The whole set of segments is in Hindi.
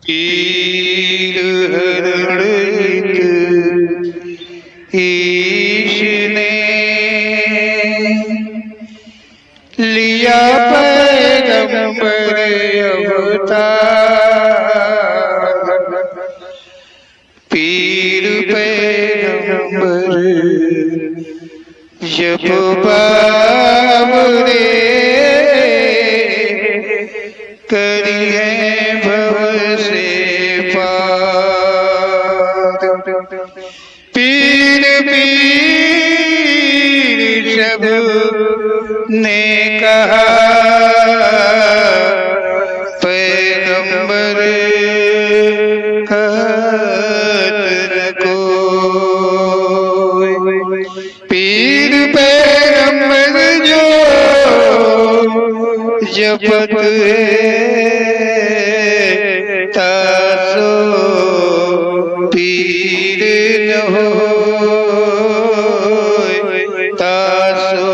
पीर हरणित ईश ने लिया पैगंबर अवतार। पीर पैगंबर जब बाबरे करिए भव से पार। पीर पीर सब ने कहा पैगंबर कहत न कोई। पीर पैगंबर जो जपत तासो पीर न होय, तासो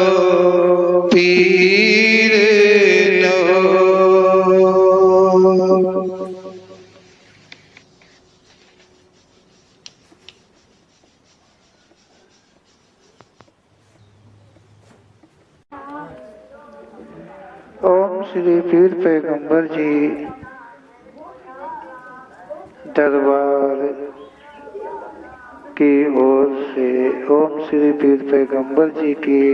पीर न होय। ओम श्री पीर पैगंबर जी दरबार की ओर से ओम श्री पीर पैगंबर जी की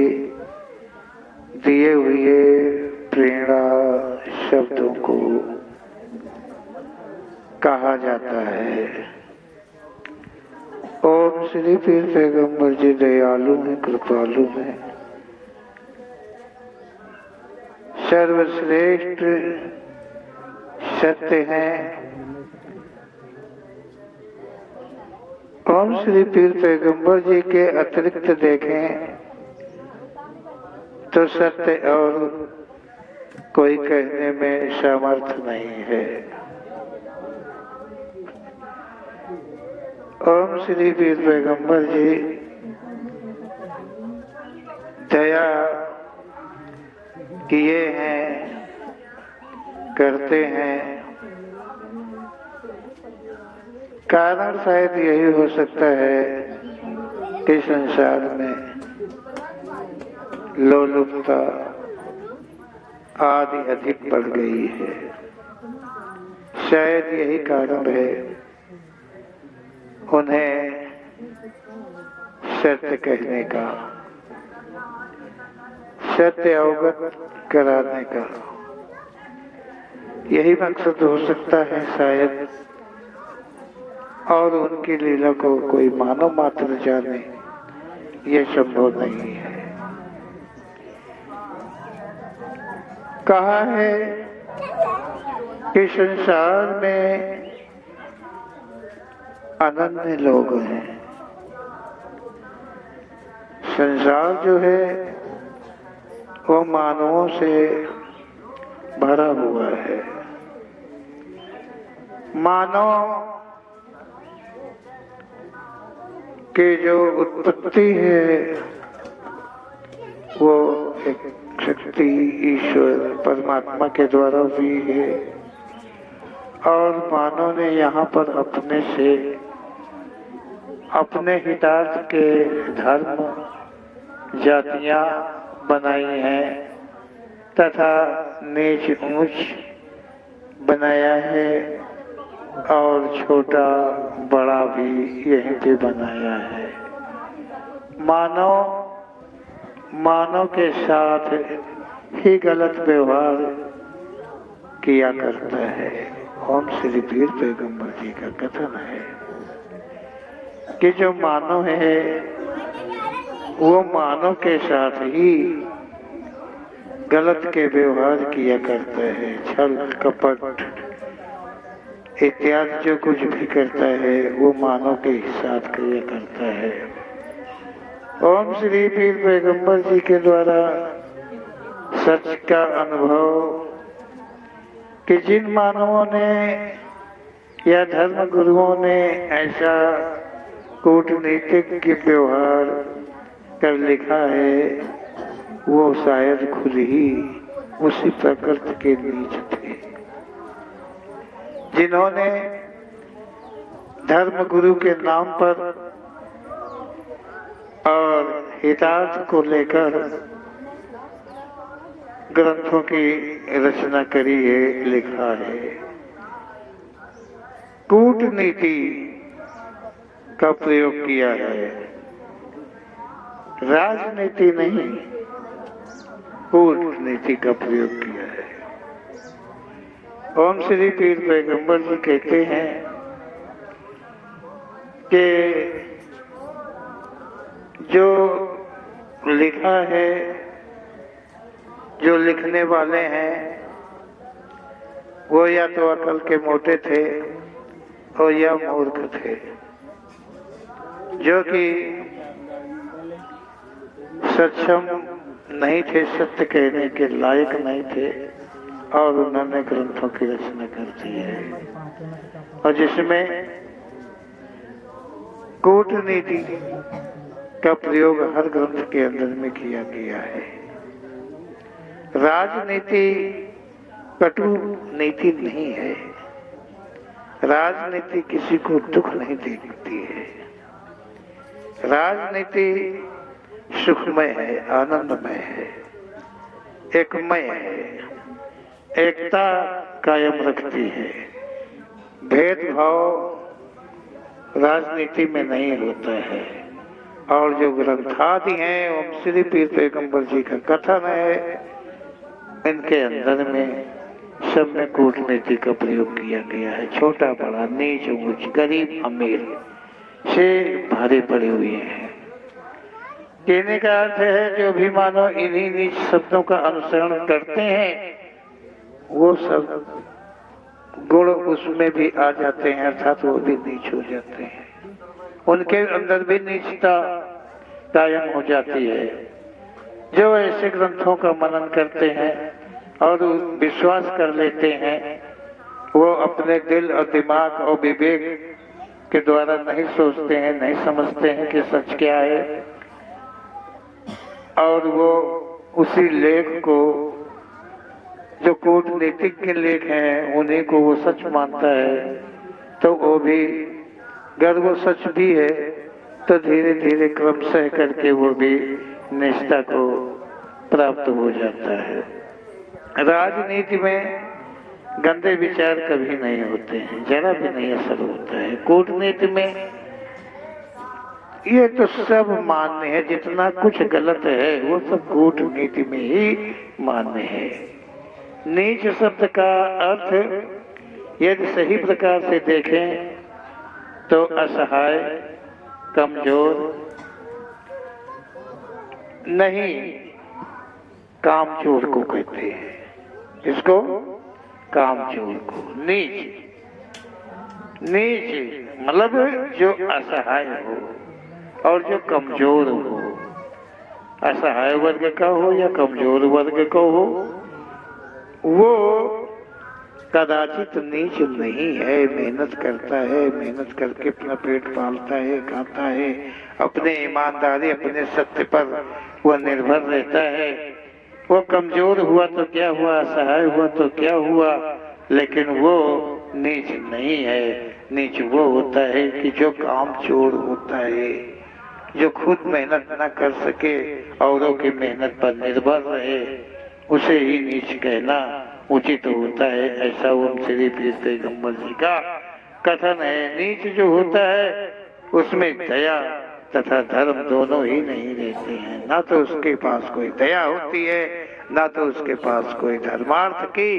दिए हुए प्रेरणा शब्दों को कहा जाता है। ओम श्री पीर पैगंबर जी दयालु हैं, कृपालु हैं, सर्वश्रेष्ठ सत्य हैं। ओम श्री पीर पैगंबर जी के अतिरिक्त देखें तो सत्य और कोई कहने में सामर्थ्य नहीं है। ओम श्री पीर पैगंबर जी दया किए हैं, करते हैं। कारण शायद यही हो सकता है कि संसार में लोलुपता आदि अधिक बढ़ गई है। शायद यही कारण है उन्हें सत्य कहने का, सत्य अवगत कराने का यही मकसद हो सकता है शायद। और उनकी लीला को कोई मानव मात्र जाने ये संभव नहीं है। कहा है कि संसार में अनन्य लोग हैं। संसार जो है वो मानवों से भरा हुआ है। मानव की जो उत्पत्ति है वो एक शक्ति ईश्वर परमात्मा के द्वारा हुई है। और मानव ने यहाँ पर अपने से अपने हितार्थ के धर्म जातियां बनाई हैं तथा नीच ऊंच बनाया है और छोटा बड़ा भी यहीं पे बनाया है। मानव के साथ ही गलत व्यवहार किया करता है। ओम श्री पीर पैगंबर जी का कथन है कि जो मानव है वो मानव के साथ ही गलत के व्यवहार किया करता है। छल कपट इत्यादि जो कुछ भी करता है वो मानव के साथ किया करता है। ओम श्री पीर पैगंबर जी के द्वारा सच का अनुभव कि जिन मानवों ने या धर्म गुरुओं ने ऐसा कूटनीतिक व्यवहार कर लिखा है वो शायद खुद ही उसी प्रकृति के नीच थे। जिन्होंने धर्म गुरु के नाम पर और हितार्थ को लेकर ग्रंथों की रचना करी है, लिखा है। कूटनीति का प्रयोग किया है, राजनीति नहीं, कूटनीति का प्रयोग किया है। ओम श्री पीर पैगंबर जी कहते हैं कि जो लिखा है, जो लिखने वाले हैं, वो या तो अकल के मोटे थे और या मूर्ख थे, जो कि सक्षम नहीं थे, सत्य कहने के लायक नहीं थे, और उन्होंने ग्रंथों की रचना कर दी है, और जिसमें कूटनीति का प्रयोग हर ग्रंथ के अंदर में किया गया है। राजनीति कटु नीति नहीं है, राजनीति किसी को दुख नहीं देती है, राजनीति सुखमय है, आनंदमय है, एकमय है, एकता कायम रखती है। भेदभाव राजनीति में नहीं होता है। और जो ग्रंथादि हैं, ओम श्री पीर पैगंबर जी का कथन है, इनके अंदर में सब में कूटनीति का प्रयोग किया गया है। छोटा बड़ा, नीच ऊंच, गरीब अमीर से भारे पड़े हुए हैं। कहने का अर्थ है, जो भी मानो इन्हीं नीच शब्दों का अनुसरण करते हैं, वो सब गुण उसमें भी आ जाते हैं, अर्थात वो भी नीच हो जाते हैं, उनके अंदर भी नीचता कायम हो जाती है। जो ऐसे ग्रंथों का मनन करते हैं और विश्वास कर लेते हैं, वो अपने दिल और दिमाग और विवेक के द्वारा नहीं सोचते हैं, नहीं समझते हैं कि सच क्या है, और वो उसी लेख को, जो कूटनीतिक के लेख हैं, उन्हीं को वो सच मानता है, तो वो भी, अगर वो सच भी है तो धीरे धीरे क्रमशः करके वो भी निष्ठा को प्राप्त हो जाता है। राजनीति में गंदे विचार कभी नहीं होते हैं, जरा भी नहीं असर होता है। कूटनीति में ये तो सब मान्य है, जितना कुछ गलत है वो सब कूटनीति में ही मान्य है। नीच शब्द का अर्थ यदि सही प्रकार से देखें तो असहाय, कमजोर नहीं, कामचोर को कहते हैं। इसको कामचोर को नीच, नीच मतलब जो असहाय हो और जो कमजोर हो, असहाय वर्ग का हो या कमजोर वर्ग का हो, वो कदाचित नीच नहीं है। मेहनत करता है, मेहनत करके अपना पेट पालता है, खाता है, अपने ईमानदारी, अपने सत्य पर वह निर्भर रहता है। वो कमजोर हुआ तो क्या हुआ, असहाय हुआ तो क्या हुआ, लेकिन वो नीच नहीं है। नीच वो होता है कि जो कामचोर होता है, जो खुद मेहनत न कर सके, औरों की मेहनत पर निर्भर रहे, उसे ही नीच कहना उचित होता है। ऐसा ओम श्री पीर पैगंबर जी का कथन है। नीच जो होता है उसमें दया तथा धर्म दोनों ही नहीं रहते हैं। ना तो उसके पास कोई दया होती है, ना तो उसके पास कोई धर्मार्थ की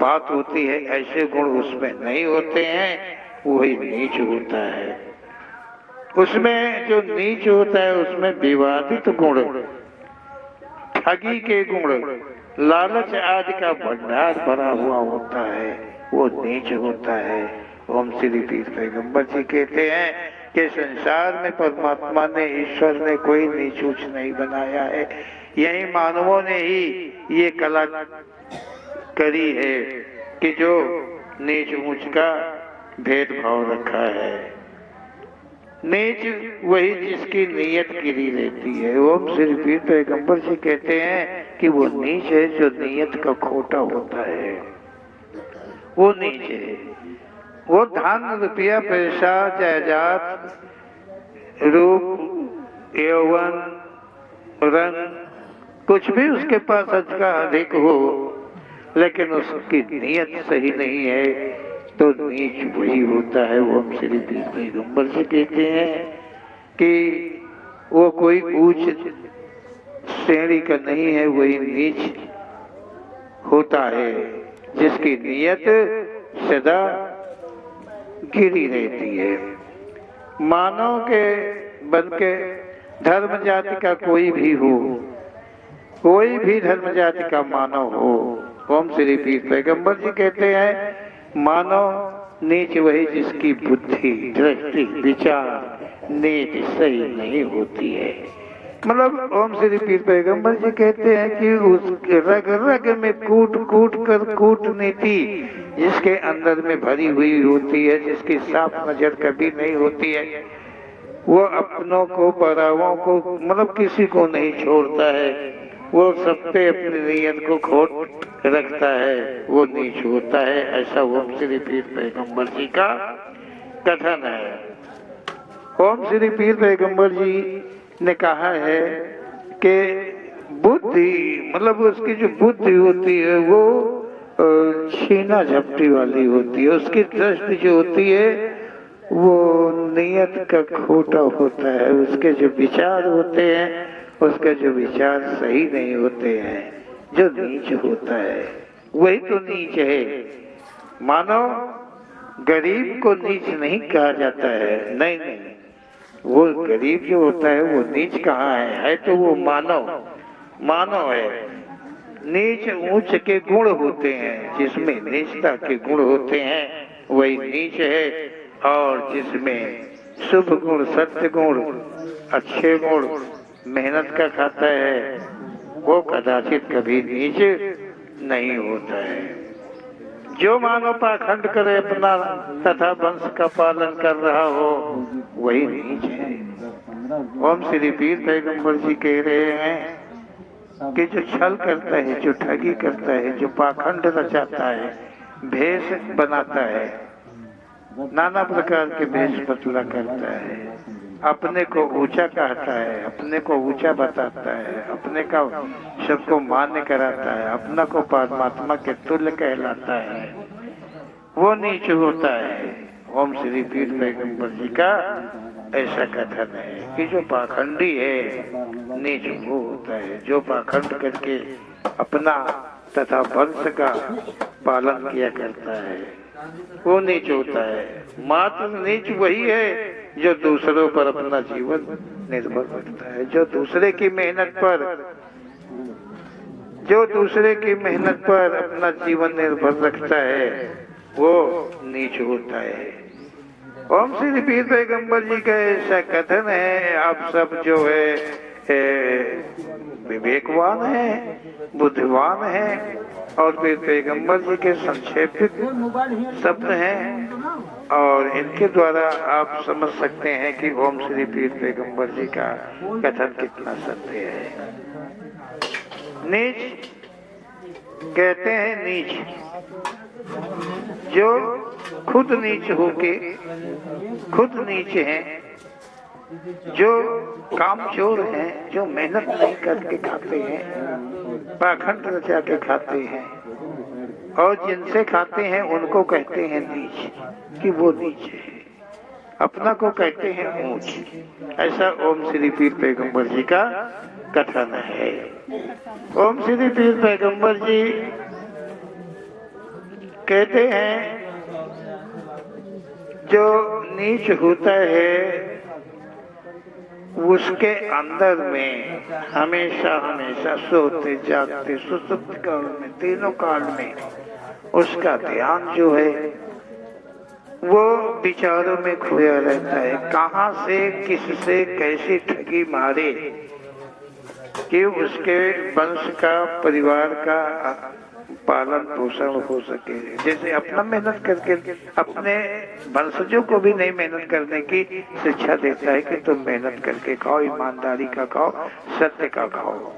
बात होती है। ऐसे गुण उसमें नहीं होते हैं, वही नीच होता है। उसमें जो नीच होता है उसमें विवादित गुण, ठगी के गुण, लालच आदि का भंडार भरा हुआ होता है, वो नीच होता है। ओम श्री पीर पैगंबर जी कहते हैं कि संसार में परमात्मा ने, ईश्वर ने कोई नीच ऊंच नहीं बनाया है। यही मानवों ने ही ये कला करी है कि जो नीच ऊंच का भेदभाव रखा है। नीच वही जिसकी नीयत गिरी रहती है। ओम श्री पीर पैगंबर जी कहते हैं कि वो नीच है जो नीयत का खोटा होता है, वो नीच है। वो धन रुपया पैसा जायदाद रूप यौवन रंग कुछ भी उसके पास का अधिक हो, लेकिन उसकी नीयत सही नहीं है तो नीच वही होता है। वो हम श्री पीर पैगंबर से कहते हैं कि वो कोई ऊंच श्रेणी का नहीं है, वही नीच होता है जिसकी नीयत सदा गिरी रहती है। मानव के बन के धर्म जाति का कोई भी हो, कोई भी धर्म जाति का मानव हो, ओम श्री पीर पैगंबर जी कहते हैं मानव नीच वही जिसकी बुद्धि दृष्टि विचार नीच सही नहीं होती है। मतलब ओम श्री पीर पैगंबर जी कहते हैं कि उस रग रग में कूट कूट कर कूटनीति जिसके अंदर में भरी हुई होती है, जिसकी साफ नजर कभी नहीं होती है, वो अपनों को परावों को मतलब किसी को नहीं छोड़ता है, वो सब पे अपनी नीयत को खोट रखता है, वो नीच होता है। ऐसा ओम श्री पीर पैगंबर जी का कथन है। ओम श्री पीर पैगंबर जी ने कहा है कि बुद्धि मतलब उसकी जो बुद्धि होती है वो छीना झपटी वाली होती है, उसकी दृष्टि जो होती है वो नियत का खोटा होता है, उसके जो विचार होते हैं उसके जो विचार सही नहीं होते हैं, जो नीच होता है वही तो नीच है। मानो गरीब को नीच नहीं कहा जाता है, नहीं नहीं, वो गरीब जो होता है वो नीच कहाँ है तो वो मानव है। नीच ऊंच के गुण होते हैं, जिसमें नीचता के गुण होते हैं वही नीच है, और जिसमें शुभ गुण सत्य गुण अच्छे गुण मेहनत का खाता है वो कदाचित कभी नीच नहीं होता है। जो मानव पाखंड करे अपना तथा वंश का पालन कर रहा हो वही नीच है। ओम श्री पीर पैगंबर जी कह रहे हैं कि जो छल करता है, जो ठगी करता है, जो पाखंड रचाता है, भेष बनाता है, नाना प्रकार के भेष बतला करता है, अपने को ऊंचा कहता है, अपने को ऊंचा बताता है, अपने का सबको मान्य कराता है, अपना को परमात्मा के तुल्य कहलाता है, वो नीच होता है। ओम श्री पीर पैगंबर जी का ऐसा कथन है कि जो पाखंडी है नीच वो होता है, जो पाखंड करके अपना तथा वंश का पालन किया करता है वो नीच होता है। मात्र नीच वही है जो दूसरों पर अपना जीवन निर्भर रखता है, जो दूसरे की मेहनत पर अपना जीवन निर्भर रखता है वो नीच होता है। ओम श्री पीर पैगंबर जी का ऐसा कथन है। आप सब जो है विवेकवान है, बुद्धिमान है, और फिर पैगंबर जी के संक्षेपित शब्द हैं, और इनके द्वारा आप समझ सकते हैं कि ओम श्री पीर पैगंबर जी का कथन कितना सत्य है। नीच कहते हैं नीच जो खुद नीच होके खुद नीच हैं, जो कामचोर हैं, जो मेहनत नहीं करके खाते हैं, पाखंड रचा के खाते हैं, और जिनसे खाते हैं उनको कहते हैं नीच कि वो नीच है, अपना को कहते हैं ऊंच। ऐसा ओम श्री पीर पैगंबर जी का कथन है। ओम श्री पीर पैगंबर जी कहते हैं जो नीच होता है उसके अंदर में हमेशा हमेशा सोते जागते सुसुप्त काल में तीनों काल में उसका ध्यान जो है वो विचारों में खोया रहता है। कहाँ से किससे कैसी ठगी मारे कि उसके वंश का परिवार का पालन पोषण हो सके। जैसे अपना मेहनत करके अपने वंशजों को भी नहीं मेहनत करने की शिक्षा देता है कि तुम मेहनत करके खाओ, ईमानदारी का खाओ, सत्य का खाओ।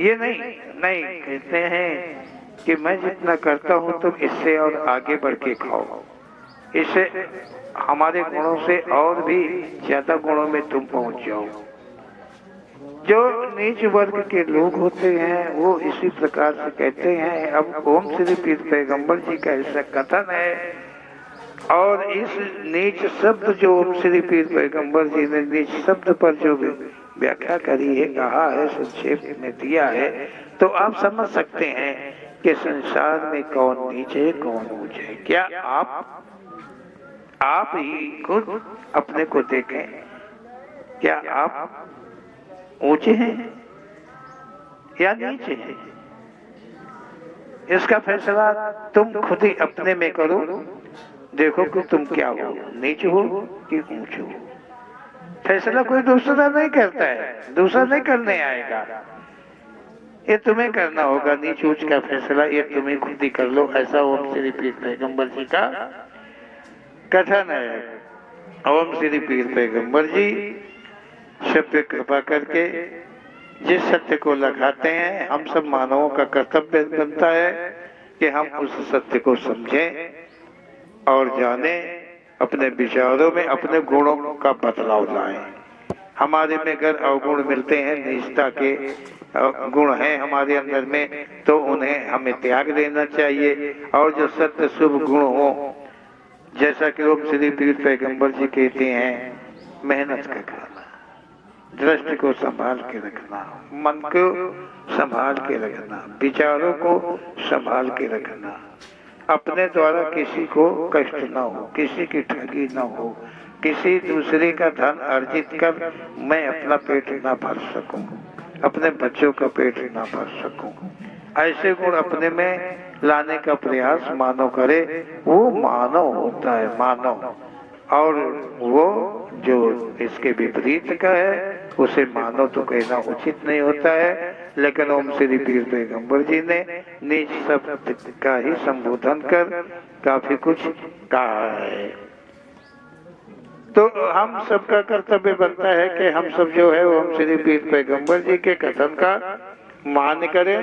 ये नहीं कहते हैं कि मैं जितना करता हूँ तुम इससे और आगे बढ़ के खाओ। इससे हमारे गुणों से और भी ज्यादा गुणों में तुम पहुंच जाओ। जो नीच वर्ग के लोग होते हैं वो इसी प्रकार से कहते हैं। अब ओम श्री पीर पैगंबर जी का ऐसा कथन है, और इस नीच शब्द जो ओम श्री पीर पैगंबर जी ने नीच शब्द पर जो व्याख्या करी है, कहा है, संक्षेप में दिया है, तो आप समझ सकते हैं कि संसार में कौन नीच है कौन ऊंच है। क्या आप ही खुद अपने को देखें, क्या आप ऊंचे हैं या नीचे हैं? इसका फैसला तुम खुद ही अपने में करो। देखो कि तुम क्या हो, नीचे हो कि ऊंचे हो। फैसला कोई दूसरा नहीं करता है, दूसरा नहीं करने आएगा, ये तुम्हें करना होगा। नीच ऊंच का फैसला ये तुम्हें खुद ही कर लो, ऐसा ओम श्री पीर पैगंबर जी का कथन है। ओम श्री पीर पैगंबर जी सब पे कृपा करके जिस सत्य को लगाते हैं, हम सब मानवों का कर्तव्य बनता है कि हम उस सत्य को समझें और जानें, अपने विचारों में अपने गुणों का बदलाव लाएं। हमारे में अगर अवगुण मिलते हैं, निष्ठा के गुण हैं हमारे अंदर में, तो उन्हें हमें त्याग देना चाहिए। और जो सत्य शुभ गुण हो, जैसा कि ओम श्री पीर पैगंबर जी कहते हैं, मेहनत का खाना, दृष्टि को संभाल के रखना, मन को संभाल के रखना, विचारों को संभाल के रखना, अपने द्वारा किसी को कष्ट न हो, किसी की ठगी न हो, किसी दूसरे का धन अर्जित कर मैं अपना पेट न भर सकूं, अपने बच्चों का पेट न भर सकूं। ऐसे गुण अपने में लाने का प्रयास मानव करे, वो मानव होता है, मानव। और वो जो इसके विपरीत का है उसे मानव तो कहना उचित नहीं होता है। लेकिन ओम श्री पीर पैगंबर जी ने नीच शब्द का ही संबोधन कर काफी कुछ कहा है। तो हम सबका कर्तव्य बनता है कि हम सब जो है ओम श्री पीर पैगंबर जी के कथन का मान करें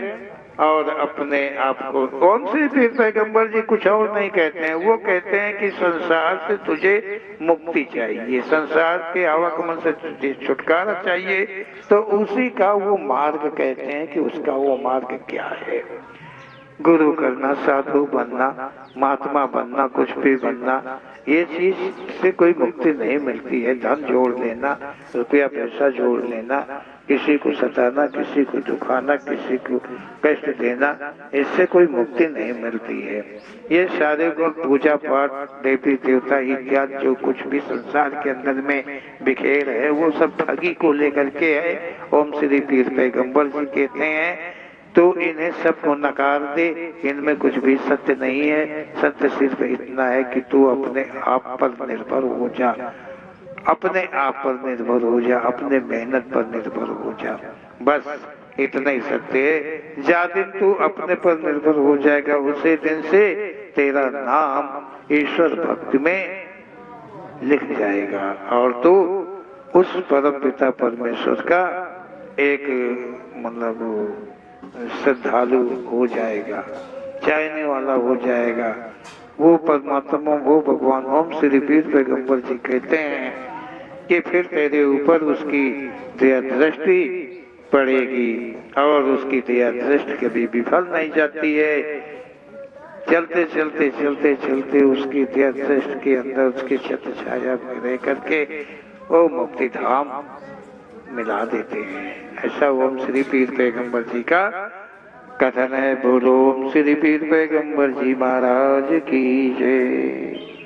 और अपने आप को। ओम श्री पीर पैगंबर जी कुछ और नहीं कहते हैं, वो कहते हैं कि संसार से तुझे मुक्ति चाहिए, संसार के आवागमन से तुझे छुटकारा चाहिए, तो उसी का वो मार्ग कहते हैं कि उसका वो मार्ग क्या है। गुरु करना, साधु बनना, महात्मा बनना, कुछ भी बनना, ये चीज से कोई मुक्ति नहीं मिलती है। धन जोड़ लेना, रुपया पैसा जोड़ लेना, किसी को सताना, किसी को दुखाना, किसी को कष्ट देना, इससे कोई मुक्ति नहीं मिलती है। ये सारे गुण, पूजा पाठ, देवी देवता इत्यादि जो कुछ भी संसार के अंदर में बिखेर है, वो सब ठगी को लेकर के है। ओम श्री पीर पैगंबर जी कहते हैं तो इन्हें सबको नकार दे, इनमें कुछ भी सत्य नहीं है। सत्य सिर्फ इतना है कि तू अपने आप पर निर्भर हो जा, अपने आप पर निर्भर हो जा, अपने मेहनत पर निर्भर हो जा, बस इतना ही सत्य है। जा दिन तू अपने पर निर्भर हो जाएगा, उसी दिन से तेरा नाम ईश्वर भक्ति में लिख जाएगा और तू उस परम पिता परमेश्वर का एक मतलब श्रद्धालु हो जाएगा, चाहने वाला हो जाएगा। वो परमात्मा, वो भगवान ओम श्री पीर पैगंबर जी कहते हैं कि फिर तेरे ऊपर उसकी दया दृष्टि पड़ेगी और उसकी दया दृष्टि कभी विफल नहीं जाती है। चलते चलते चलते चलते उसकी दया दृष्टि के अंदर, उसकी छत्र छाया में रह करके वो मुक्ति धाम मिला देते हैं। ऐसा ओम श्री पीर पैगंबर जी का कथन है। बोलो ओम श्री पीर पैगंबर जी महाराज की जय।